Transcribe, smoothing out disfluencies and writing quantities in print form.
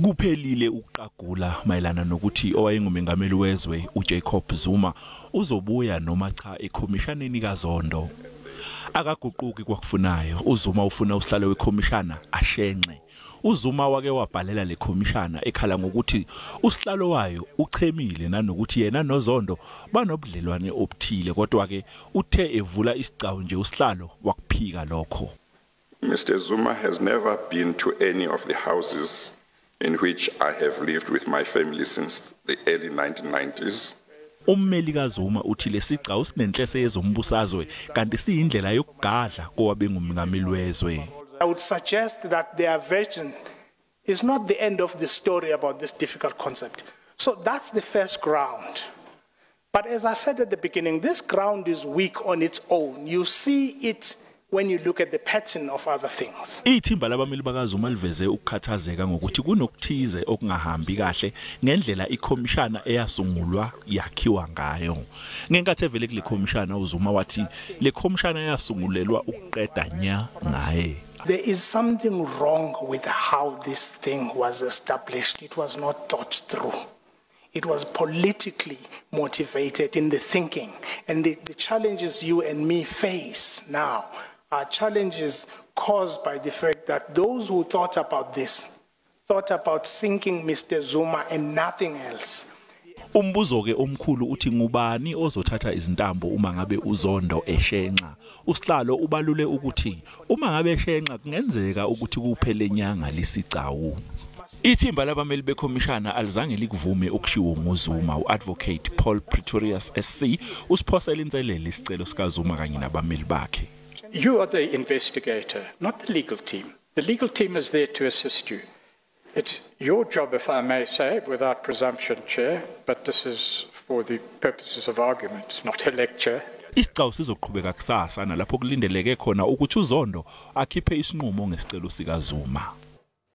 Kuphelile ukuqagula mayelana nokuthi owayengumengameli wezwe uJacob Zuma uzobuya noma cha eKhomishaneni kaZondo. Akaguquki kwakufunayo. uZuma ufuna usihlalo wekhomishana akashenxe. uZuma wake wabhalela lekhomishana ekhala ngokuthi usihlalo wayo uchemile nanokuthi yena noZondo banobudlelwane obuthile, kodwa ke uthe evula isigcawu nje usihlalo wakuphika lokho. Mr. Zuma has never been to any of the houses in which I have lived with my family since the early 1990s. Ummeli kaZuma uthi lesigcawu sinenhlese yezombusazwe kanti siyindlela yokugadla kowabengumengameli wezwe. I would suggest that their version is not the end of the story about this difficult concept. So that's the first ground. But as I said at the beginning, this ground is weak on its own. You see it when you look at the pattern of other things. Ithimba labameli bakaZuma liveze ukukhathazeka ngokuthi kunokuthize okungahambi kahle ngendlela iKhomishana eyasungulwa yakhiwa ngayo. Ngenkathi evele kule khomishana uZuma wathi le khomishana yasungulelwa ukuqeda nya ngaye. There is something wrong with how this thing was established. It was not thought through. It was politically motivated in the thinking. And the challenges you and me face now are challenges caused by the fact that those who thought about this thought about sinking Mr. Zuma and nothing else. Umbuzo ke omkhulu uthi ngubani ozothatha izintambo uma ngabe uZondo eshenxa. Usihlalo ubalule ukuthi uma ngabe eshenxa kungenzeka ukuthi kuphele inyanga lesigcawu. Ithimba labameli bekhomishana alizange likuvume okushiwo ngoZuma. uAdvocate Paul Pretorius SC usiphosela inselele isicelo sikaZuma kanye nabameli bakhe. You are the investigator, not the legal team. The legal team is there to assist you. It's your job, if I may say, without presumption, Chair, but this is for the purposes of argument, it's not a lecture. Isigcawu sizoqhubeka kusasa nalapho kulindeleke khona ukuthi uZondo akhiphe isinqumo ngesicelo sikaZuma.